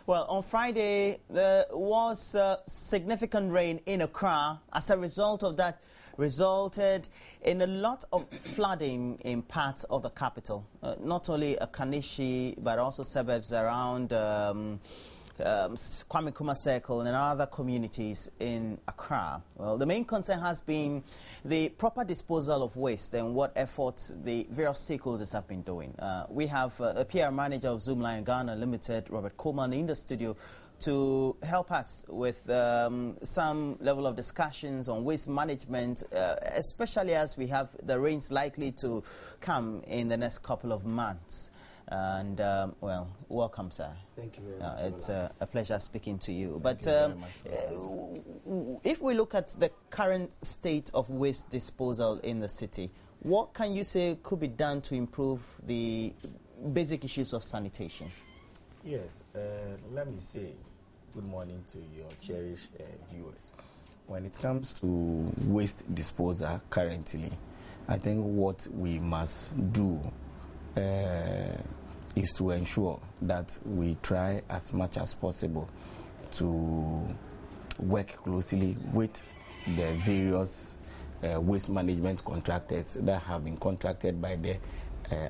Well, on Friday, there was significant rain in Accra. As a result of that, resulted in a lot of flooding in parts of the capital. Not only Akanishi, but also suburbs around Kwame Nkrumah Circle and other communities in Accra. Well, the main concern has been the proper disposal of waste and what efforts the various stakeholders have been doing. We have the PR manager of Zoomlion Ghana Limited, Robert Coleman, in the studio to help us with some level of discussions on waste management, especially as we have the rains likely to come in the next couple of months. And, well, welcome, sir. Thank you very much. It's a pleasure speaking to you. Thank you very much. If we look at the current state of waste disposal in the city, what can you say could be done to improve the basic issues of sanitation? Yes, let me say good morning to your cherished viewers. When it comes to waste disposal currently, I think what we must do is to ensure that we try as much as possible to work closely with the various waste management contractors that have been contracted by the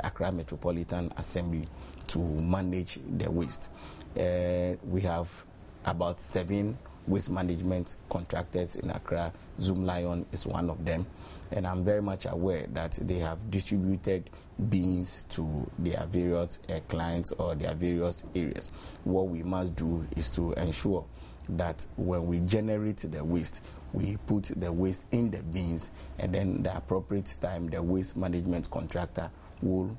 Accra Metropolitan Assembly to manage the waste. We have about 7 waste management contractors in Accra. Zoomlion is one of them. And I'm very much aware that they have distributed bins to their various clients or their various areas. What we must do is to ensure that when we generate the waste, we put the waste in the bins, and then the appropriate time the waste management contractor will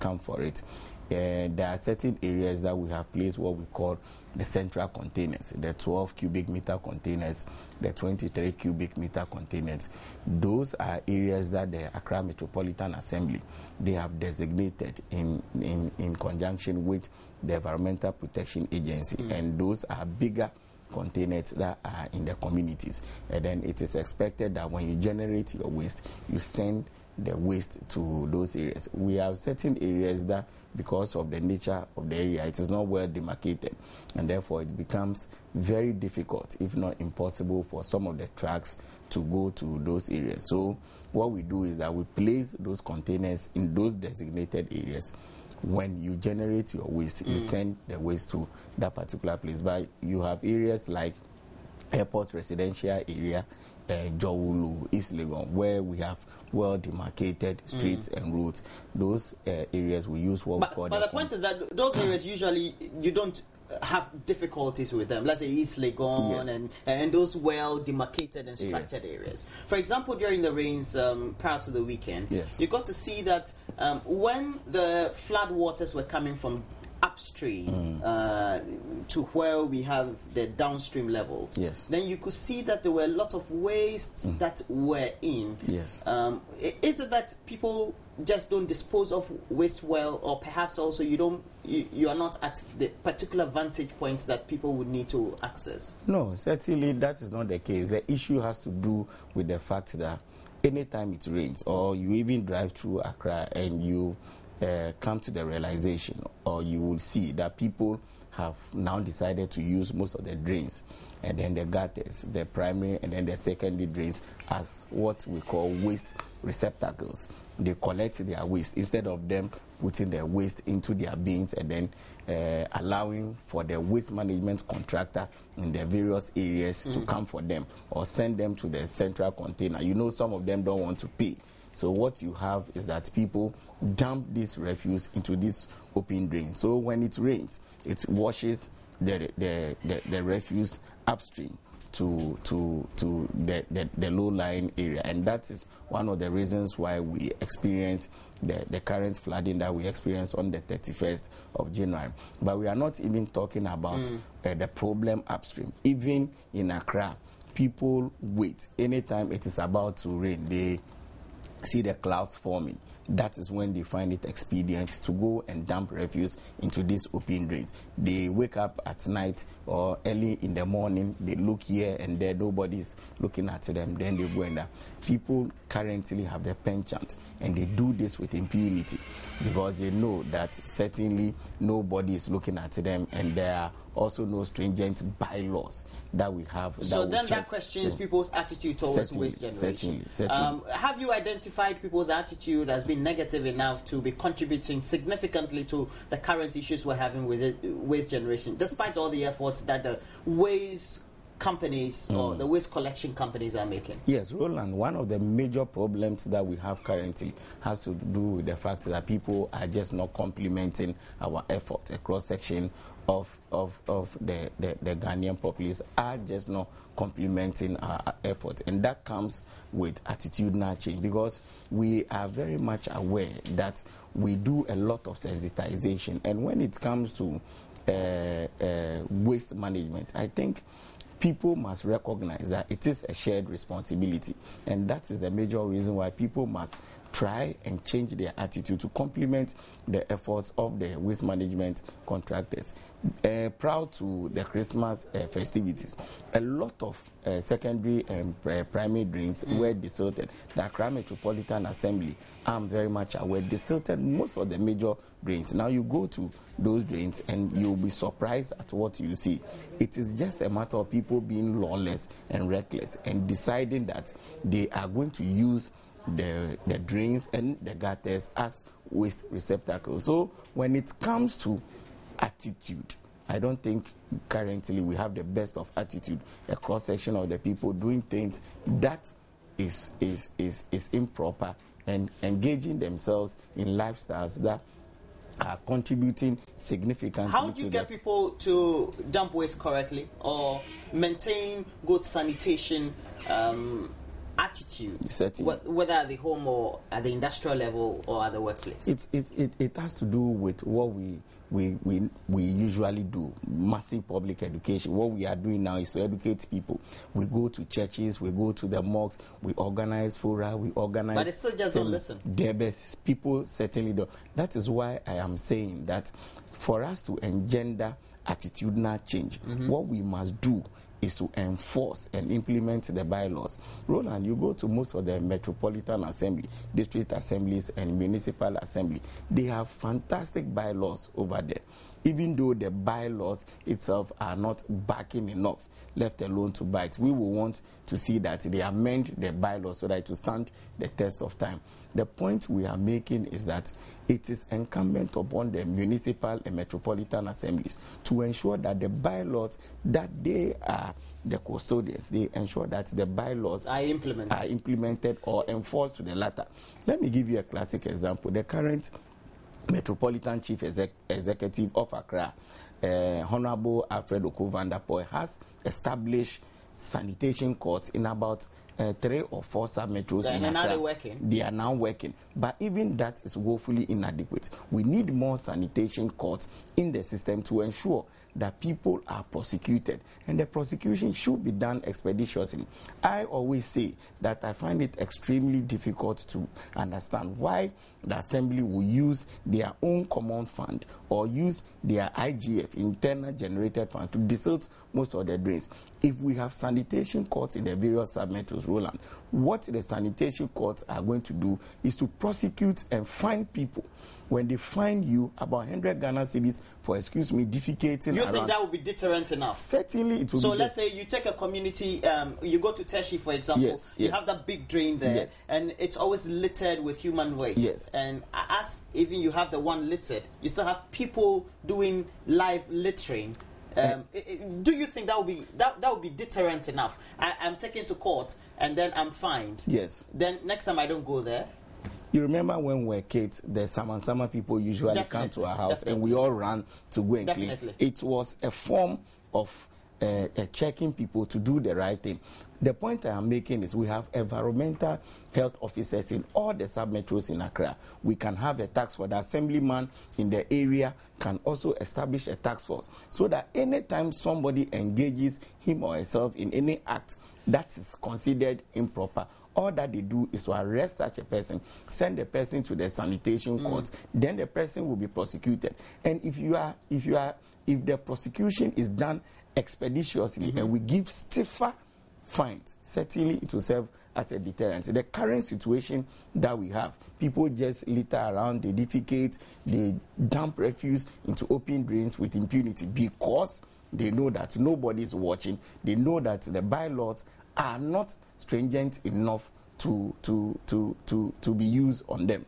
come for it. There are certain areas that we have placed what we call the central containers, the 12 cubic meter containers, the 23 cubic meter containers. Those are areas that the Accra Metropolitan Assembly, they have designated in conjunction with the Environmental Protection Agency, and those are bigger containers that are in the communities. And then it is expected that when you generate your waste, you send the waste to those areas. We have certain areas that, because of the nature of the area, it is not well demarcated, and therefore it becomes very difficult, if not impossible, for some of the trucks to go to those areas. So what we do is that we place those containers in those designated areas. When you generate your waste, you send the waste to that particular place. But you have areas like Airport Residential Area, Jowulu, East Legon, where we have well demarcated streets and roads. Those areas we use what we call. But the point is that those areas usually you don't have difficulties with them. Let's say East Legon, Yes. and those well demarcated and structured areas. For example, during the rains prior to the weekend, Yes. you got to see that when the flood waters were coming from upstream to where we have the downstream levels, Yes. then you could see that there were a lot of waste that were in. Yes. Is it that people just don't dispose of waste well, or perhaps also you are not at the particular vantage points that people would need to access? No, certainly that is not the case. The issue has to do with the fact that anytime it rains, or you even drive through Accra and you come to the realization, or you will see that people have now decided to use most of the drains and then the gutters, the primary and then the secondary drains, as what we call waste receptacles. They collect their waste instead of them putting their waste into their bins and then allowing for the waste management contractor in the various areas to come for them or send them to the central container. You know, some of them don't want to pay. So what you have is that people dump this refuse into this open drain. So when it rains, it washes the refuse upstream to the low-lying area, and that is one of the reasons why we experience the current flooding that we experienced on the 31st of January. But we are not even talking about the problem upstream. Even in Accra, people wait. Anytime it is about to rain, see the clouds forming, that is when they find it expedient to go and dump refuse into these open drains. They wake up at night or early in the morning, they look here and there, nobody's looking at them, then they go and people currently have the penchant, and they do this with impunity because they know that certainly nobody is looking at them, and there are also no stringent bylaws that we have. So then that questions people's attitude towards waste generation. Certainly. Have you identified people's attitude as being negative enough to be contributing significantly to the current issues we're having with waste generation, despite all the efforts that the waste companies or the waste collection companies are making? Yes, Roland, one of the major problems that we have currently has to do with the fact that people are just not complementing our effort. A cross-section of the Ghanaian populace are just not complementing our effort, and that comes with attitudinal change, because we are very much aware that we do a lot of sensitization, and when it comes to waste management, I think people must recognize that it is a shared responsibility, and that is the major reason why people must try and change their attitude to complement the efforts of the waste management contractors. Proud to the Christmas festivities, a lot of secondary and primary drains were desilted. The Accra Metropolitan Assembly, I'm very much aware, desilted most of the major drains. Now you go to those drains and you'll be surprised at what you see. It is just a matter of people being lawless and reckless and deciding that they are going to use the drains and the gutters as waste receptacles. So when it comes to attitude, I don't think currently we have the best of attitude. A cross-section of the people doing things that is improper and engaging themselves in lifestyles that are contributing significantly. How do you get people to dump waste correctly or maintain good sanitation attitude, whether at the home or at the industrial level or at the workplace? It has to do with what we usually do. Massive public education. What we are doing now is to educate people. We go to churches, we go to the mosques, we organize fora, we organize. But it still just don't listen. People certainly don't. That is why I am saying that for us to engender attitudinal change, what we must do is to enforce and implement the bylaws. Roland, you go to most of the Metropolitan Assembly, district assemblies, and municipal assembly. They have fantastic bylaws over there, even though the bylaws itself are not backing enough, left alone to bite. We will want to see that they amend the bylaws so that it will stand the test of time. The point we are making is that it is incumbent upon the municipal and metropolitan assemblies to ensure that the bylaws, that they are the custodians, they ensure that the bylaws are implemented or enforced to the latter. Let me give you a classic example. The current Metropolitan Chief Executive of Accra, Honorable Alfred Oku-Vanderpoel, has established sanitation courts in about 3 or 4 sub-metros in Accra. They are now working. But even that is woefully inadequate. We need more sanitation courts in the system to ensure that people are prosecuted. And the prosecution should be done expeditiously. I always say that I find it extremely difficult to understand why the Assembly will use their own common fund or use their IGF, internal generated fund, to desilt most of the drains. If we have sanitation courts in the various sub-metros, Roland, what the sanitation courts are going to do is to prosecute and fine people. When they fine you about 100 Ghana cedis for, defecating you around, think that would be deterrent enough? Certainly it will be. So let's say you take a community, you go to Teshi, for example, you have that big drain there, and it's always littered with human waste. And as even you have the one littered, you still have people doing live littering. Do you think that would be deterrent enough? I'm taken to court and then I'm fined. Yes. Then next time I don't go there. You remember when we were kids, the Sama people usually come to our house and we all ran to go and clean. It was a form of checking people to do the right thing. The point I am making is we have environmental health officers in all the sub-metros in Accra. We can have a task force. The assemblyman in the area can also establish a task force so that anytime somebody engages him or herself in any act that is considered improper, all that they do is to arrest such a person, send the person to the sanitation court, then the person will be prosecuted. And if the prosecution is done expeditiously and we give stiffer fines, certainly it will serve as a deterrent. The current situation that we have, people just litter around, they defecate, they dump refuse into open drains with impunity because they know that nobody is watching. They know that the bylaws are not stringent enough to be used on them.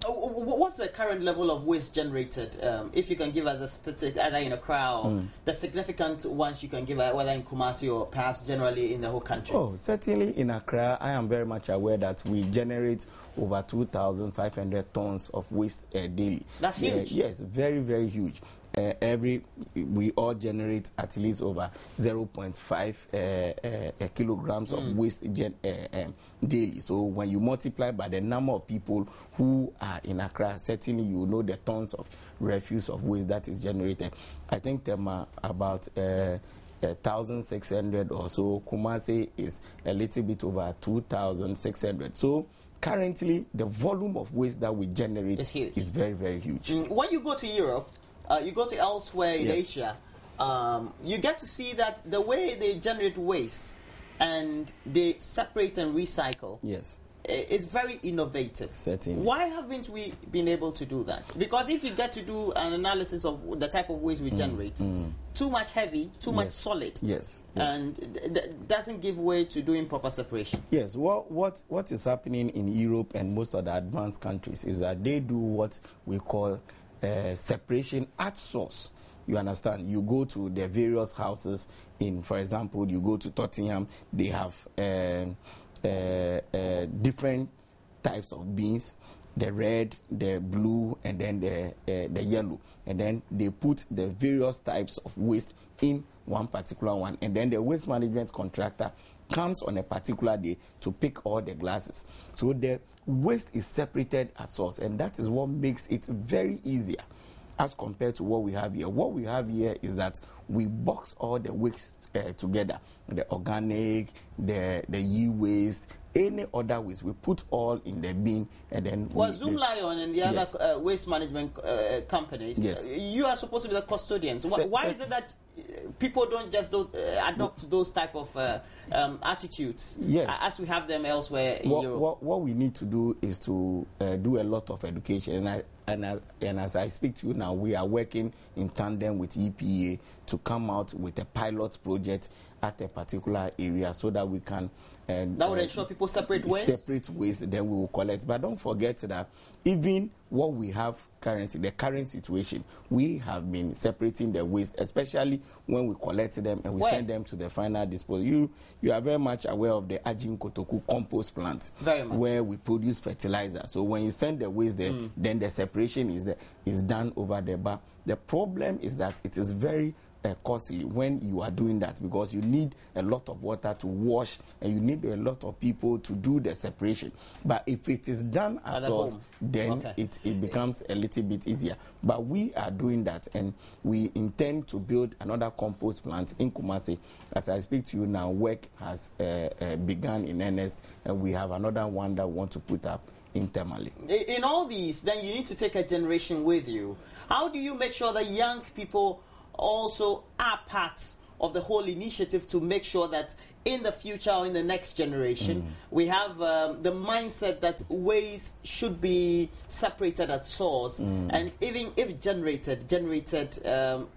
What's the current level of waste generated? If you can give us a statistic, either in Accra or the significant ones you can give, whether in Kumasi or perhaps generally in the whole country. Oh, certainly in Accra, I am very much aware that we generate over 2,500 tons of waste daily. That's huge. Yes, very, very huge. We all generate at least over 0.5 kilograms of waste daily. So when you multiply by the number of people who are in Accra, certainly you know the tons of refuse of waste that is generated. I think there are about 1,600 or so. Kumasi is a little bit over 2,600. So currently, the volume of waste that we generate is very, very huge. When you go to Europe, you go to elsewhere in Asia, you get to see that the way they generate waste and they separate and recycle is very innovative. Certainly. Why haven't we been able to do that? Because if you get to do an analysis of the type of waste we generate, too much heavy, too much solid, and doesn't give way to doing proper separation. Yes, what is happening in Europe and most of the advanced countries is that they do what we call separation at source. You understand? You go to the various houses for example, you go to Tottenham, they have different types of bins, the red, the blue, and then the yellow. And then they put the various types of waste in one particular one. And then the waste management contractor comes on a particular day to pick all the glasses. So the waste is separated at source, and that is what makes it very easier as compared to what we have here. What we have here is that we box all the waste together, the organic, the e-waste, any other waste, we put all in the bin, and then Zoom Lion and the other waste management companies, you are supposed to be the custodians. Why is it that people don't adopt those type of attitudes as we have them elsewhere in Europe? What we need to do is to do a lot of education, and as I speak to you now, we are working in tandem with EPA to come out with a pilot project at a particular area so that we can that would ensure people separate waste, then we will collect. But don't forget that even what we have currently, the current situation, we have been separating the waste, especially when we collect them and we send them to the final disposal. You are very much aware of the Ajin Kotoku compost plant, where we produce fertilizer. So when you send the waste there, then the separation is done over there. But the problem is that it is very costly when you are doing that, because you need a lot of water to wash and you need a lot of people to do the separation. But if it is done at source, then it becomes a little bit easier. But we are doing that, and we intend to build another compost plant in Kumasi. As I speak to you now, work has begun in earnest, and we have another one that we want to put up internally. In all these, then you need to take a generation with you. How do you make sure that young people also are parts of the whole initiative to make sure that in the future or in the next generation we have the mindset that waste should be separated at source and even if generated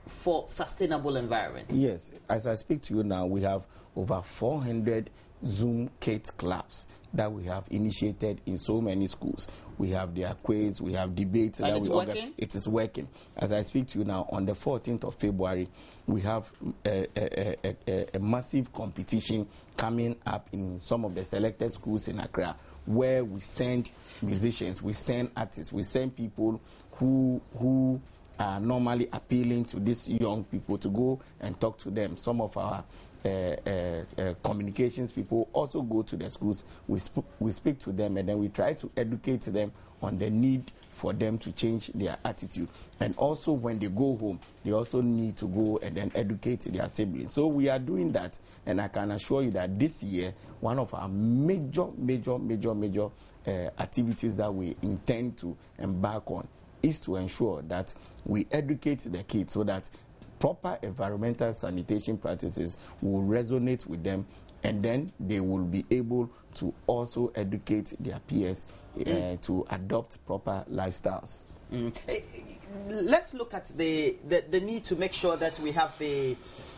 for sustainable environment? Yes, as I speak to you now, we have over 400 Zoom Kate clubs that we have initiated in so many schools. We have their quiz, we have debates. And it's working? It is working. As I speak to you now, on the 14th of February, we have a massive competition coming up in some of the selected schools in Accra, where we send musicians, we send artists, we send people who are normally appealing to these young people to go and talk to them. Some of our communications people also go to the schools. We speak to them, and then we try to educate them on the need for them to change their attitude. And also when they go home, they also need to go and then educate their siblings. So we are doing that, and I can assure you that this year, one of our major activities that we intend to embark on is to ensure that we educate the kids so that proper environmental sanitation practices will resonate with them, and then they will be able to also educate their peers to adopt proper lifestyles. Let's look at the need to make sure that we have the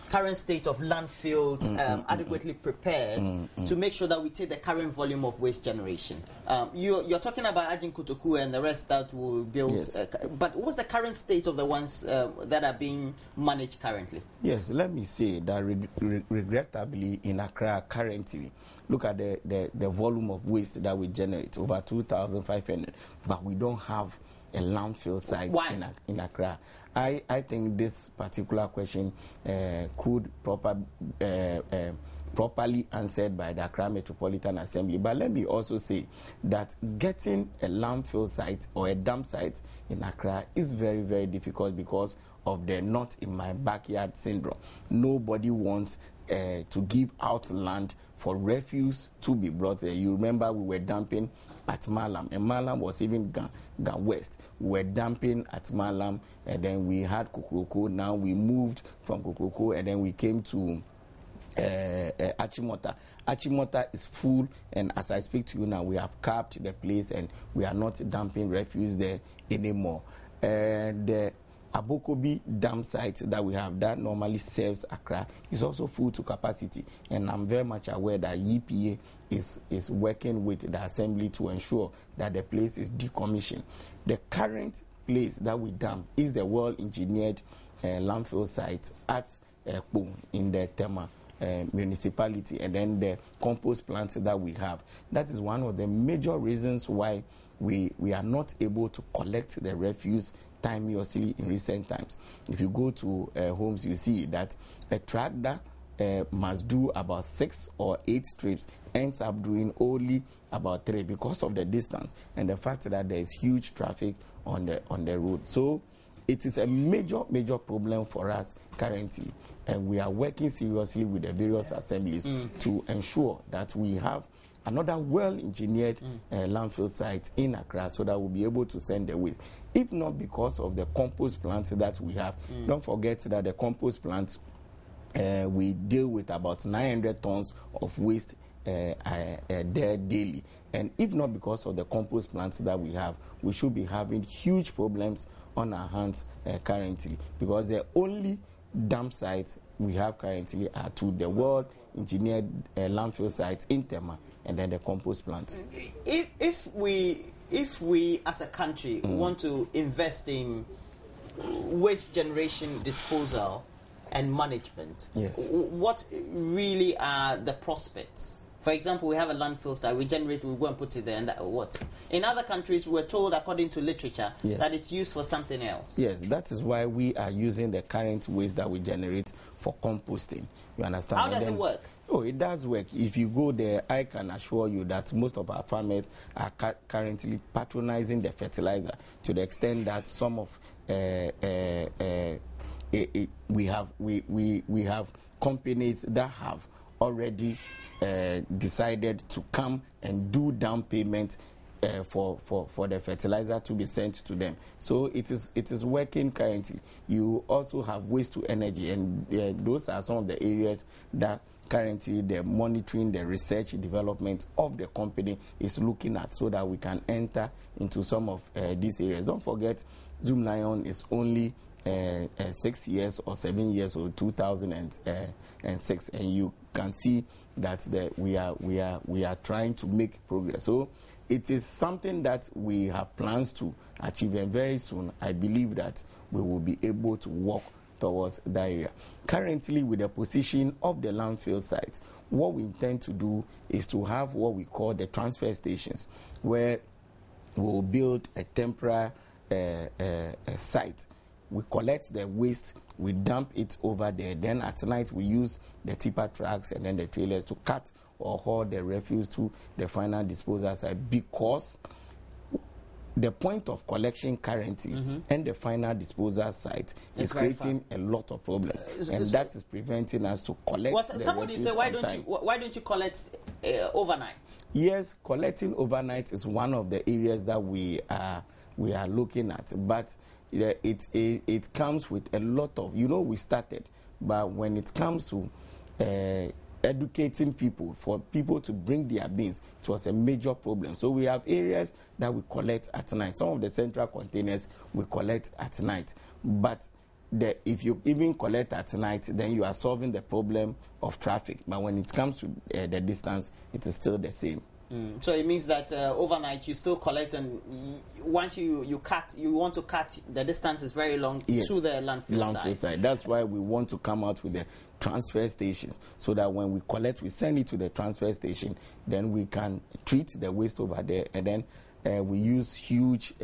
current state of landfills adequately prepared to make sure that we take the current volume of waste generation. You're talking about Ajin Kutuku and the rest that will build, yes. But what's the current state of the ones that are being managed currently? Yes, let me say that regrettably in Accra currently, look at the volume of waste that we generate, over 2,500, but we don't have a landfill site in Accra. I think this particular question could properly answered by the Accra Metropolitan Assembly. But let me also say that getting a landfill site or a dump site in Accra is very, very difficult because of the not in my backyard syndrome. Nobody wants to give out land for refuse to be brought there. You remember we were dumping at Malam, and Malam was even gone west. We were dumping at Malam, and then we had Kukuroko. Now we moved from Kukuroko, and then we came to Achimota. Achimota is full, and as I speak to you now, we have capped the place, and we are not dumping refuse there anymore. The Abokobi dam site that we have that normally serves Accra is also full to capacity, and I'm very much aware that EPA is working with the assembly to ensure that the place is decommissioned. The current place that we dump is the well-engineered landfill site at Acquah in the Tema municipality, and then the compost plant that we have. That is one of the major reasons why we are not able to collect the refuse timeously in recent times. If you go to homes, you see that a tractor must do about 6 or 8 trips, ends up doing only about 3 because of the distance and the fact that there is huge traffic on the road. So it is a major problem for us currently, and we are working seriously with the various assemblies to ensure that we have another well-engineered landfill site in Accra so that we'll be able to send the waste. If not because of the compost plant that we have, don't forget that the compost plant, we deal with about 900 tons of waste there daily. And if not because of the compost plants that we have, we should be having huge problems on our hands currently, because the only dump sites we have currently are 2, the well-engineered landfill sites in Tema and then the compost plant. If we as a country want to invest in waste generation, disposal and management, yes, what really are the prospects? For example, we have a landfill site, we generate, we go and put it there, and what? In other countries, we're told, according to literature, that it's used for something else. Yes, that is why we are using the current waste that we generate for composting. You understand? How does it work? Oh, it does work. If you go there, I can assure you that most of our farmers are currently patronizing the fertilizer to the extent that some of we have companies that have already decided to come and do down payment for the fertilizer to be sent to them. So it is working currently. You also have waste to energy, and those are some of the areas that currently the monitoring, the research, development of the company is looking at, so that we can enter into some of these areas. Don't forget, Zoom Lion is only 6 years or 7 years old, 2006, and you can see that we are trying to make progress. So it is something that we have plans to achieve, and very soon I believe that we will be able to walk towards that area. Currently, with the position of the landfill sites, what we intend to do is to have what we call the transfer stations, where we will build a temporary site. We collect the waste we dump it over there. Then at night we use the tipper trucks and then the trailers to cut or haul the refuse to the final disposal site, because the point of collection currently and the final disposal site is creating a lot of problems, and that is preventing us to collect. Somebody say, why don't you collect overnight? Yes, collecting overnight is one of the areas that we are looking at, but it comes with a lot of, we started, but when it comes to educating people, for people to bring their bins, it was a major problem. So we have areas that we collect at night. Some of the central containers we collect at night. But if you even collect at night, then you are solving the problem of traffic. But when it comes to the distance, it is still the same. So it means that overnight you still collect, and once you want to cut, the distance is very long to the landfill side. That's why we want to come out with the transfer stations, so that when we collect, we send it to the transfer station, then we can treat the waste over there, and then we use huge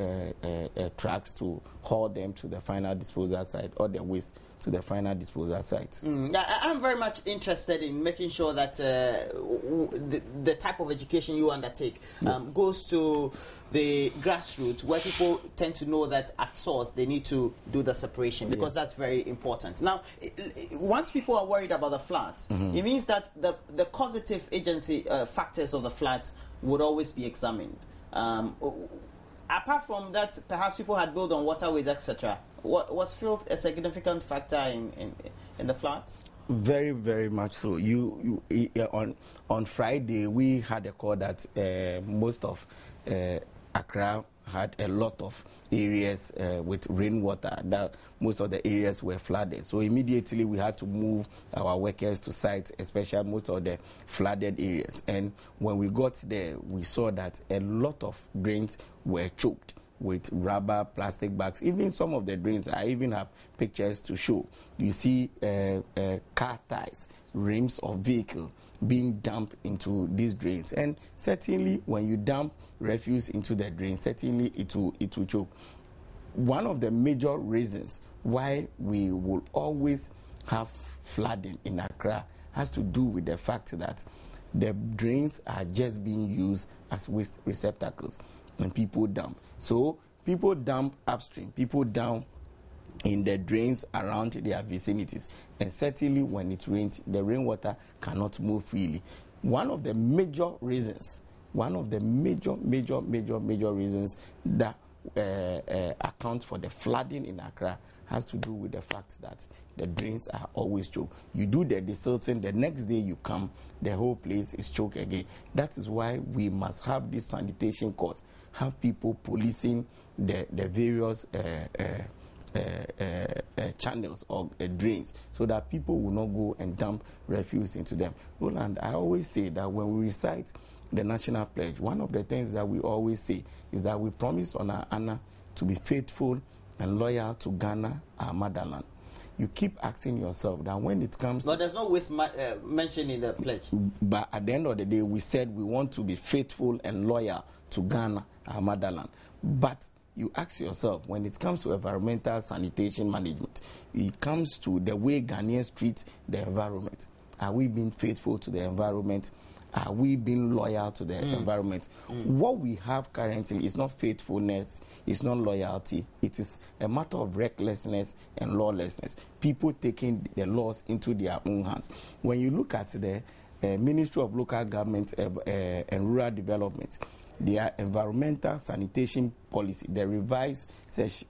trucks to haul them to the final disposal site, or the waste to the final disposal site. I'm very much interested in making sure that the type of education you undertake goes to the grassroots, where people tend to know that at source they need to do the separation, because that's very important. Now, once people are worried about the floods, it means that the causative agency factors of the floods would always be examined. Apart from that, perhaps people had built on waterways, etc. Was filth a significant factor in the floods? Very, very much so. On Friday, we had a call that most of Accra had a lot of areas with rainwater, that most of the areas were flooded. So immediately we had to move our workers to sites, especially most of the flooded areas. And when we got there, we saw that a lot of drains were choked with rubber, plastic bags. Even some of the drains, I even have pictures to show. You see car tires, rims of vehicle being dumped into these drains. And certainly when you dump refuse into the drain, certainly it will choke. One of the major reasons why we will always have flooding in Accra has to do with the fact that the drains are just being used as waste receptacles, and people dump. So people dump upstream, people down in the drains around their vicinities, and certainly when it rains, the rainwater cannot move freely. One of the major reasons that account for the flooding in Accra has to do with the fact that the drains are always choked. You do the desilting, the next day you come, the whole place is choked again. That is why we must have this sanitation courts, have people policing the various channels or drains, so that people will not go and dump refuse into them. Roland, I always say that when we recite the National Pledge, one of the things that we always say is that we promise on our honor to be faithful and loyal to Ghana, our motherland. You keep asking yourself that when it comes to... But there's no waste mentioned in the pledge. But at the end of the day, we said we want to be faithful and loyal to Ghana, our motherland. But you ask yourself, when it comes to environmental sanitation management, it comes to the way Ghanaians treat the environment. Are we being faithful to the environment? Are we being loyal to the environment? What we have currently is not faithfulness, it's not loyalty. It is a matter of recklessness and lawlessness. People taking the laws into their own hands. When you look at the Ministry of Local Government and Rural Development, their environmental sanitation policy, the revised verse,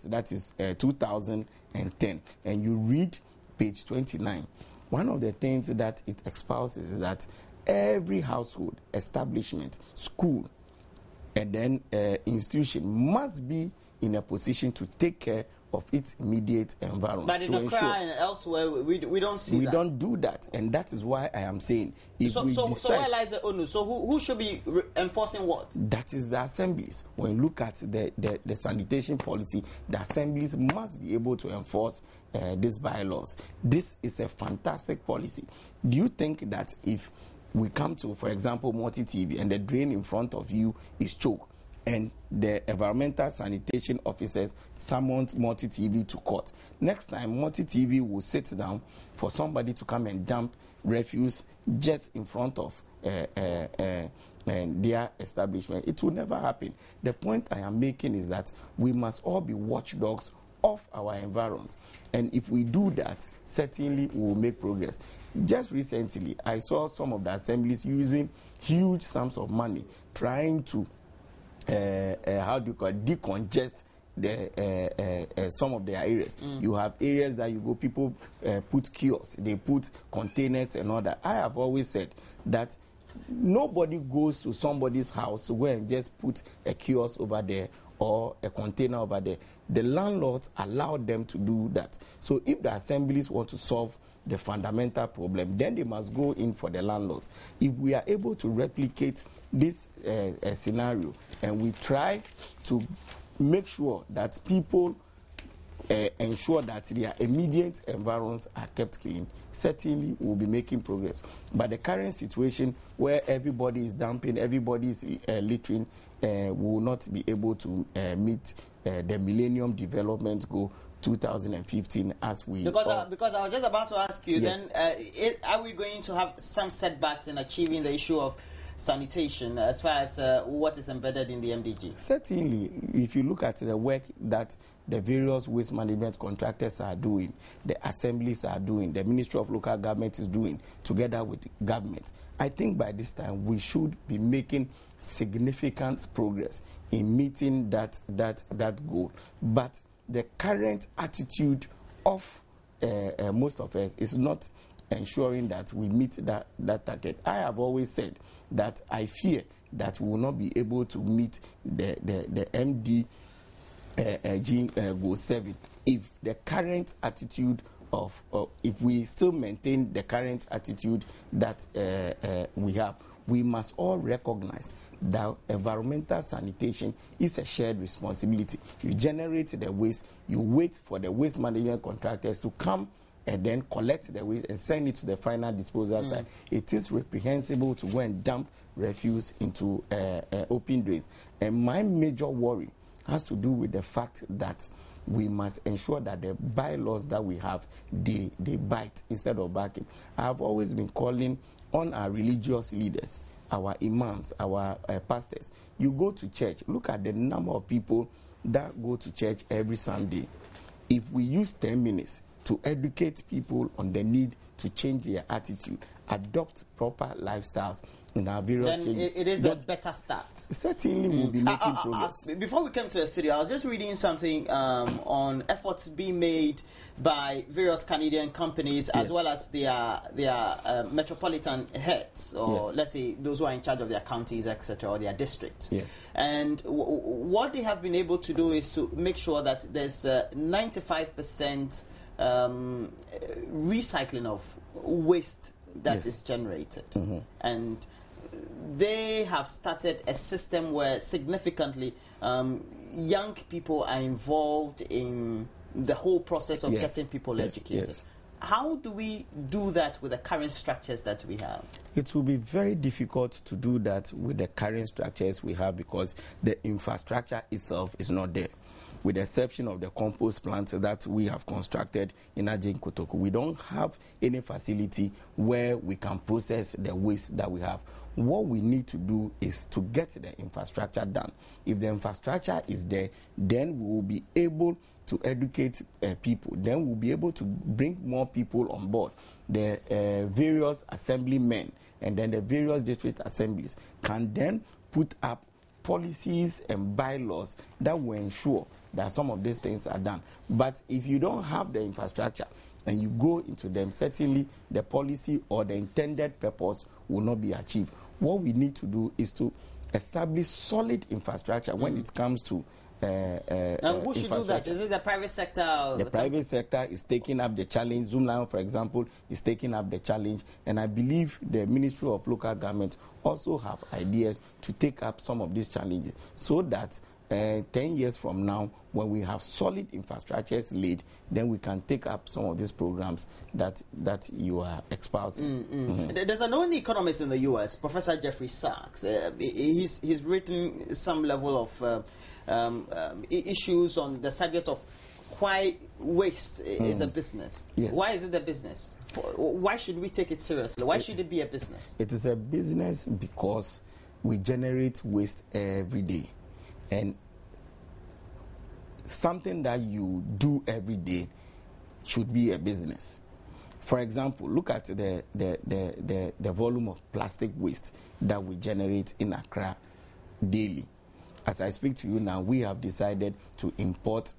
that is 2010, and you read page 29, one of the things that it espouses is that every household, establishment, school, and then institution must be in a position to take care of its immediate environment. But in Accra and elsewhere, we don't see that. We don't do that, and that is why I am saying, if so where lies the onus? So who should be enforcing what? That is the assemblies. When you look at the sanitation policy, the assemblies must be able to enforce these bylaws. This is a fantastic policy. Do you think that if we come to, for example, multi-TV, and the drain in front of you is choked, and the environmental sanitation officers summoned Multi-TV to court. Next time, Multi-TV will sit down for somebody to come and dump refuse just in front of their establishment. It will never happen. The point I am making is that we must all be watchdogs of our environs, and if we do that, certainly we will make progress. Just recently, I saw some of the assemblies using huge sums of money trying to decongest some of their areas. You have areas that you go, people put kiosks, they put containers and all that. I have always said that nobody goes to somebody's house to go and just put a kiosk over there or a container over there. The landlords allow them to do that. So if the assemblies want to solve the fundamental problem, then they must go in for the landlords. If we are able to replicate this scenario and we try to make sure that people ensure that their immediate environs are kept clean, certainly we'll be making progress. But the current situation where everybody is dumping, everybody is littering, will not be able to meet the Millennium Development Goal 2015 as we... Because I was just about to ask you, yes. Then are we going to have some setbacks in achieving the issue of sanitation as far as what is embedded in the MDG? Certainly, if you look at the work that the various waste management contractors are doing, the assemblies are doing, the Ministry of Local Government is doing, together with government, I think by this time we should be making significant progress in meeting that goal. But the current attitude of most of us is not ensuring that we meet that target. I have always said that I fear that we will not be able to meet the MDG Goal 7 if the current attitude of if we still maintain the current attitude that we have. We must all recognize that environmental sanitation is a shared responsibility. You generate the waste, you wait for the waste management contractors to come and then collect the waste and send it to the final disposal site. It is reprehensible to go and dump refuse into open drains. And my major worry has to do with the fact that we must ensure that the bylaws that we have, they bite instead of backing. I have always been calling on our religious leaders, our imams, our pastors. You go to church, look at the number of people that go to church every Sunday. If we use 10 minutes to educate people on the need to change their attitude, adopt proper lifestyles in our various changes, it is a better start. Certainly we'll be making progress. Before we came to the studio, I was just reading something on efforts being made by various Canadian companies, yes, as well as their metropolitan heads, or yes, let's say those who are in charge of their counties, etc., or their districts. Yes. And what they have been able to do is to make sure that there's 95% recycling of waste that yes, is generated. And they have started a system where significantly young people are involved in the whole process of yes, getting people yes, educated. Yes. How do we do that with the current structures that we have? It will be very difficult to do that with the current structures we have because the infrastructure itself is not there. With the exception of the compost plant that we have constructed in Ajin Kotoku, we don't have any facility where we can process the waste that we have. What we need to do is to get the infrastructure done. If the infrastructure is there, then we will be able to educate people. Then we'll be able to bring more people on board. The various assemblymen and then the various district assemblies can then put up policies and bylaws that will ensure that some of these things are done. But if you don't have the infrastructure and you go into them, certainly the policy or the intended purpose will not be achieved. What we need to do is to establish solid infrastructure when it comes to and who should do that? Is it the private sector? Or the private sector is taking up the challenge. Zoomlion, for example, is taking up the challenge. And I believe the Ministry of Local Government also have ideas to take up some of these challenges so that 10 years from now, when we have solid infrastructures laid, then we can take up some of these programs that you are espousing. There's an known economist in the U.S., Professor Jeffrey Sachs. He's written some level of issues on the subject of why waste is a business. Yes. Why is it a business? Why should we take it seriously? Why should it be a business? It is a business because we generate waste every day. And something that you do every day should be a business. For example, look at the volume of plastic waste that we generate in Accra daily. As I speak to you now, we have decided to import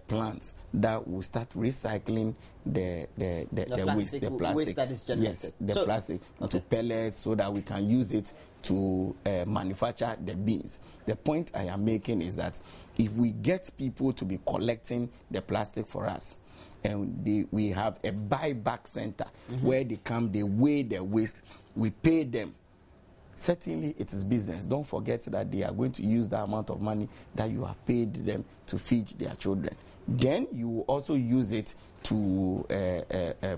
plants that will start recycling the waste that is generated. Yes, the plastic into pellets so that we can use it to manufacture the beans. The point I am making is that if we get people to be collecting the plastic for us, and we have a buyback center where they come, they weigh the waste, we pay them. Certainly it is business. Don't forget that they are going to use the amount of money that you have paid them to feed their children. Then you will also use it to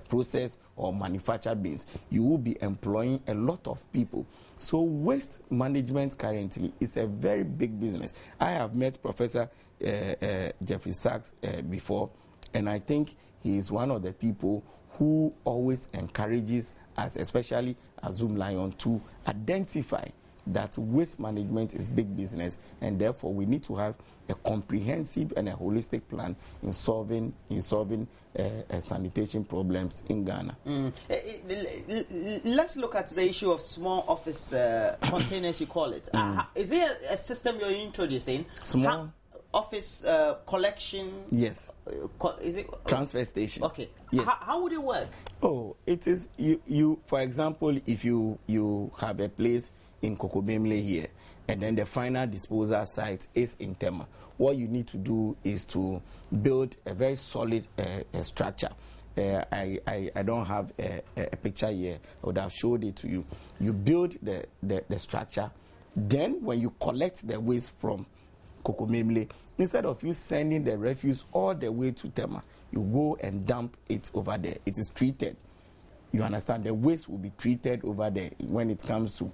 process or manufacture beans. You will be employing a lot of people. So waste management currently is a very big business. I have met Professor Jeffrey Sachs before, and I think he is one of the people who always encourages us, especially as Zoom Lion, to identify that waste management is big business, and therefore we need to have a comprehensive and a holistic plan in solving sanitation problems in Ghana. Let's look at the issue of small office containers, you call it. Is it a system you're introducing? Small office collection? Yes. Is it transfer stations? Okay. Yes. How would it work? Oh, it is you. For example, if you have a place in Kokobemle here, and then the final disposal site is in Tema, what you need to do is to build a very solid structure. I don't have a picture here. I would have showed it to you. You build the structure. Then when you collect the waste from Kokobemle, instead of you sending the refuse all the way to Tema, you go and dump it over there. It is treated. You understand? The waste will be treated over there when it comes to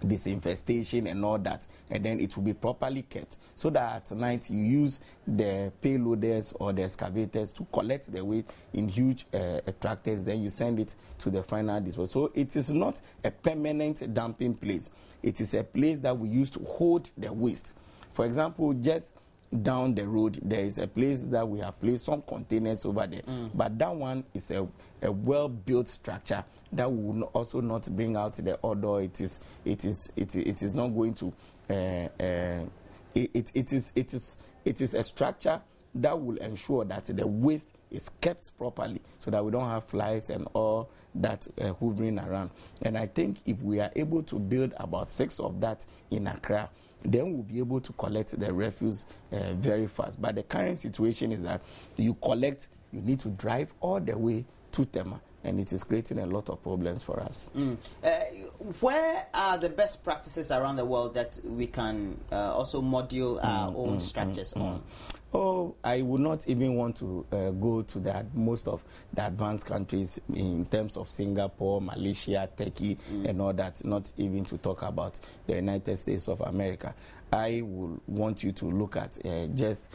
disinfestation and all that, and then it will be properly kept so that at night you use the payloaders or the excavators to collect the waste in huge tractors, then you send it to the final disposal. So it is not a permanent dumping place. It is a place that we use to hold the waste. For example, just down the road there is a place that we have placed some containers over there, but that one is a well-built structure that will also not bring out the odor. It is not going to it is a structure that will ensure that the waste is kept properly so that we don't have flies and all that hovering around. And I think if we are able to build about 6 of that in Accra, then we'll be able to collect the refuse very fast. But the current situation is that you need to drive all the way to Tema, and it is creating a lot of problems for us. Where are the best practices around the world that we can also module our own structures on? Oh, I would not even want to go to most of the advanced countries in terms of Singapore, Malaysia, Turkey, and all that, not even to talk about the United States of America. I would want you to look at just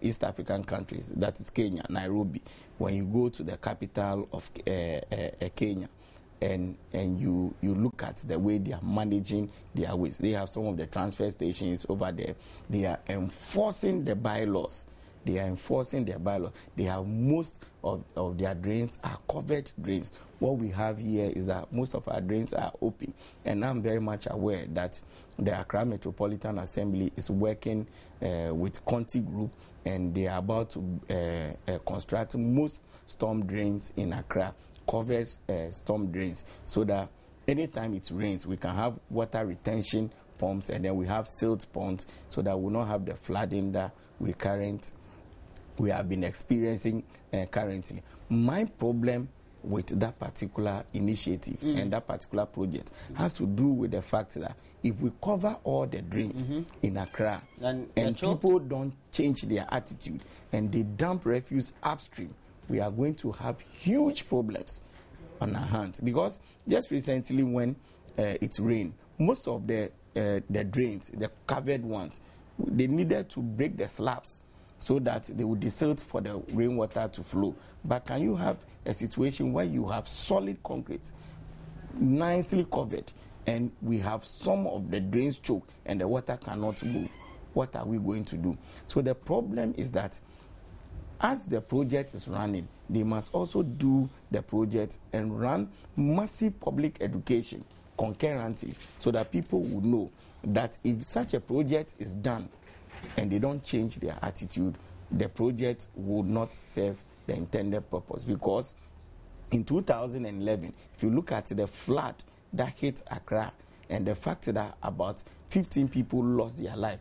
East African countries, that is Kenya, Nairobi. When you go to the capital of Kenya, and you look at the way they are managing their waste. They have some of the transfer stations over there. They are enforcing the bylaws. They have most of their drains are covered drains. What we have here is that most of our drains are open. And I'm very much aware that the Accra Metropolitan Assembly is working with Conti Group, and they are about to construct most storm drains in Accra, covers storm drains, so that anytime it rains we can have water retention pumps, and then we have silt ponds, so that we not have the flooding that we have been experiencing currently. My problem with that particular initiative and that particular project has to do with the fact that if we cover all the drains in Accra and people don't change their attitude and they dump refuse upstream, we are going to have huge problems on our hands. Because just recently when it rained, most of the drains, the covered ones, they needed to break the slabs so that they would desilt for the rainwater to flow. But can you have a situation where you have solid concrete, nicely covered, and we have some of the drains choked and the water cannot move? What are we going to do? So the problem is that as the project is running, they must also do the project and run massive public education concurrently so that people will know that if such a project is done and they don't change their attitude, the project will not serve the intended purpose. Because in 2011, if you look at the flood that hit Accra and the fact that about 15 people lost their life,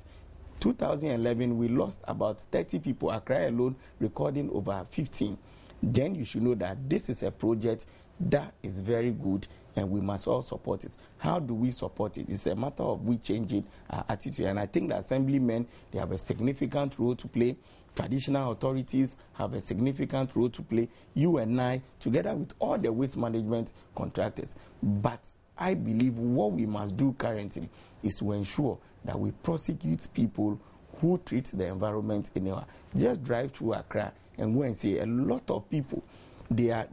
2011 we lost about 30 people, Accra alone recording over 15. Then you should know that this is a project that is very good and we must all support it. How do we support it? It's a matter of we changing our attitude. And I think the assemblymen, they have a significant role to play. Traditional authorities have a significant role to play. You and I, together with all the waste management contractors. But I believe what we must do currently is to ensure that we prosecute people who treat the environment anyhow. Just drive through Accra and go and see a lot of people. Their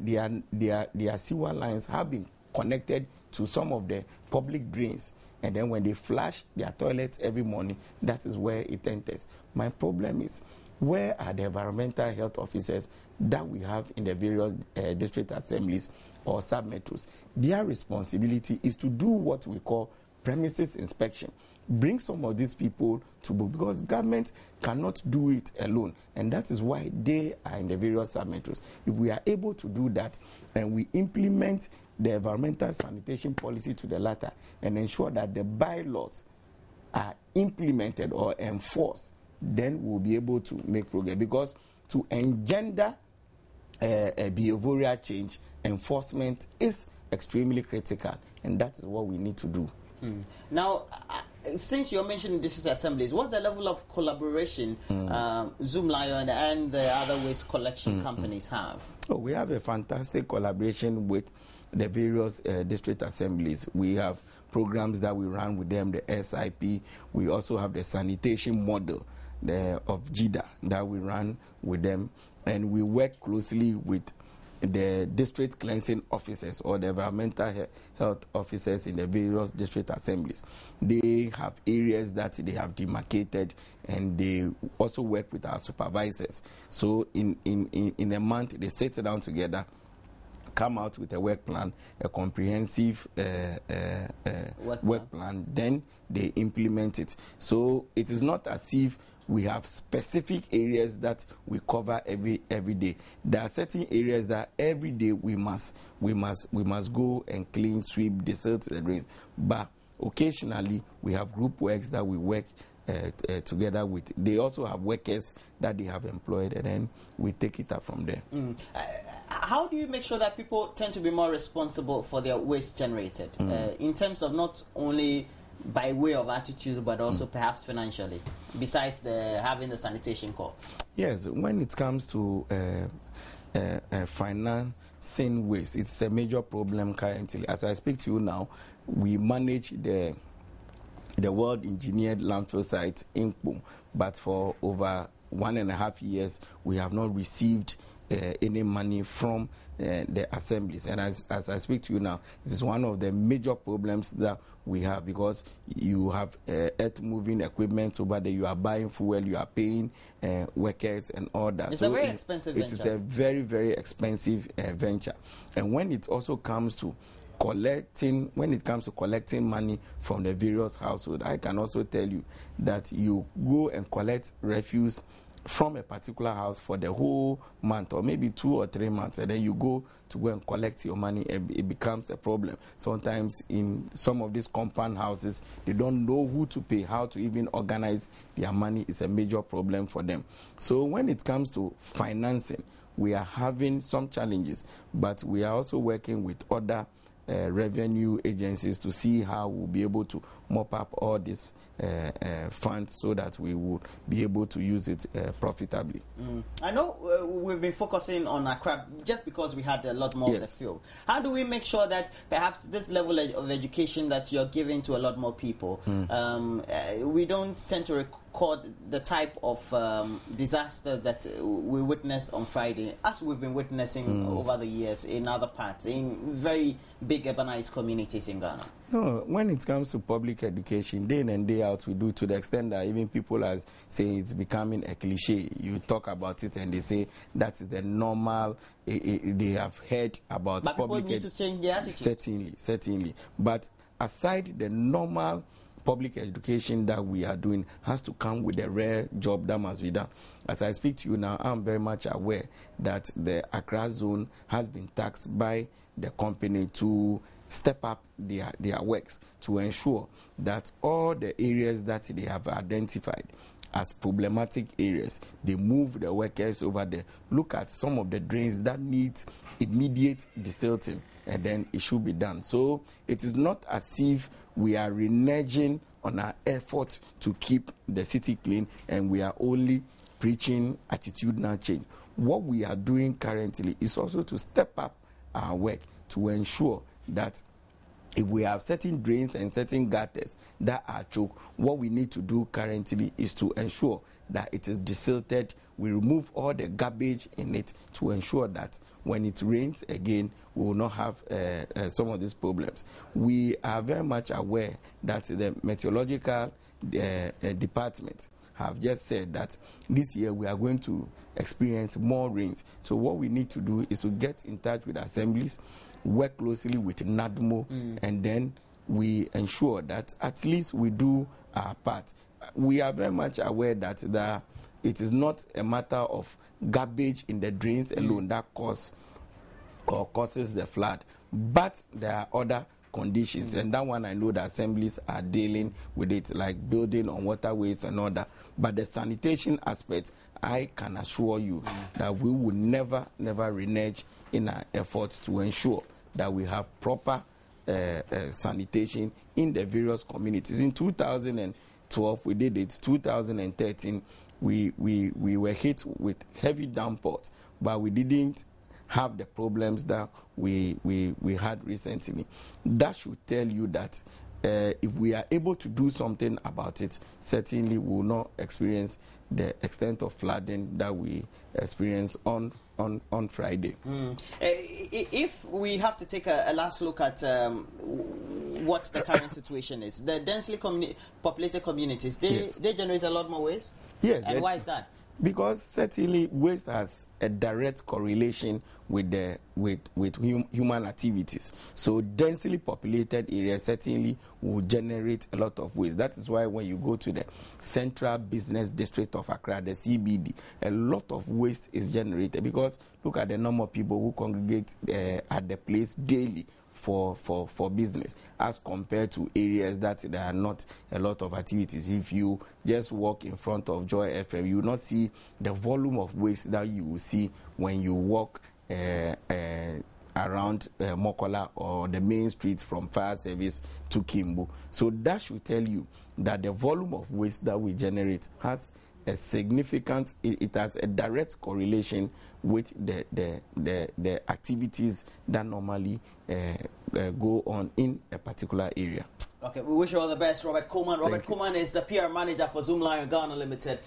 sewer lines have been connected to some of the public drains, and then when they flush their toilets every morning, that is where it enters. My problem is, where are the environmental health officers that we have in the various district assemblies or sub-metros? Their responsibility is to do what we call premises inspection. Bring some of these people to book, because government cannot do it alone, and that is why they are in the various sub-metros. If we are able to do that and we implement the environmental sanitation policy to the latter and ensure that the bylaws are implemented or enforced, then we'll be able to make progress. Because to engender a behavioral change, enforcement is extremely critical, and that is what we need to do. Now, since you're mentioning district assemblies, what's the level of collaboration Zoom Lion and the other waste collection companies have? Oh, we have a fantastic collaboration with the various district assemblies. We have programs that we run with them, the SIP. We also have the sanitation model of GIDA that we run with them. And we work closely with the district cleansing officers or the environmental health officers in the various district assemblies. They have areas that they have demarcated, and they also work with our supervisors. So in a month, they sit down together, come out with a work plan, a comprehensive work plan, then they implement it. So it is not as if we have specific areas that we cover every day. There are certain areas that every day we must go and clean, sweep, desert the drains. But occasionally we have group works that we work together with. They also have workers that they have employed, and then we take it up from there. How do you make sure that people tend to be more responsible for their waste generated, in terms of not only by way of attitude, but also perhaps financially, besides having the sanitation corps? Yes, when it comes to financing waste, it's a major problem currently. As I speak to you now, we manage the world engineered landfill site in Acquah, but for over 1.5 years, we have not received any money from the assemblies. And as I speak to you now, it is one of the major problems that we have, because you have earth moving equipment over there, you are buying fuel, you are paying workers and all that. It's a very expensive venture. It is a very, very expensive venture. And when it also comes to collecting money from the various households, I can also tell you that you go and collect refuse from a particular house for the whole month, or maybe 2 or 3 months, and then you go and collect your money, it becomes a problem. Sometimes in some of these compound houses, they don't know who to pay, how to even organize their money is a major problem for them. So when it comes to financing, we are having some challenges, but we are also working with other revenue agencies to see how we'll be able to mop up all these funds so that we will be able to use it profitably. I know we've been focusing on Accra just because we had a lot more of the field. How do we make sure that perhaps this level of education that you're giving to a lot more people, we don't tend to record the type of disaster that we witnessed on Friday, as we've been witnessing over the years in other parts, in very big urbanized communities in Ghana? No, when it comes to public education, day in and day out, we do, to the extent that even people are saying it's becoming a cliche. You talk about it and they say that is the normal, they have heard about but public education. People need to change their attitude. Certainly. But aside the normal public education that we are doing has to come with a rare job that must be done. As I speak to you now, I'm very much aware that the Accra zone has been taxed by the company to step up their works to ensure that all the areas that they have identified as problematic areas, they move the workers over there, look at some of the drains that need immediate desilting, and then it should be done. So it is not as if we are reneging on our effort to keep the city clean and we are only preaching attitudinal change. What we are doing currently is also to step up our work to ensure that if we have certain drains and certain gutters that are choked, what we need to do currently is to ensure that it is desilted. We remove all the garbage in it to ensure that when it rains again, we will not have some of these problems. We are very much aware that the meteorological department have just said that this year we are going to experience more rains. So what we need to do is to get in touch with assemblies, work closely with NADMO, and then we ensure that at least we do our part. We are very much aware that it is not a matter of garbage in the drains alone that causes the flood, but there are other conditions, and that one I know the assemblies are dealing with it, like building on waterways and all that. But the sanitation aspect, I can assure you that we will never renege in our efforts to ensure that we have proper sanitation in the various communities. In 2012 we did it. 2013 we were hit with heavy downpours, but we didn't have the problems that we had recently. That should tell you that if we are able to do something about it, certainly we will not experience the extent of flooding that we experienced on Friday. If we have to take a last look at what the current situation is, the densely populated communities, they generate a lot more waste? Yes. And why is that? Because certainly waste has a direct correlation with human activities. So densely populated areas certainly will generate a lot of waste. That is why when you go to the Central Business District of Accra, the CBD, a lot of waste is generated, because look at the number of people who congregate at the place daily for business, as compared to areas that there are not a lot of activities. If you just walk in front of Joy FM, you will not see the volume of waste that you will see when you walk around Mokola or the main streets from fire service to Kimbo. So that should tell you that the volume of waste that we generate has a significant, it has a direct correlation with the activities that normally go on in a particular area. Okay, we wish you all the best, Robert Coleman. Robert Coleman is the PR manager for Zoom Lion Ghana Limited.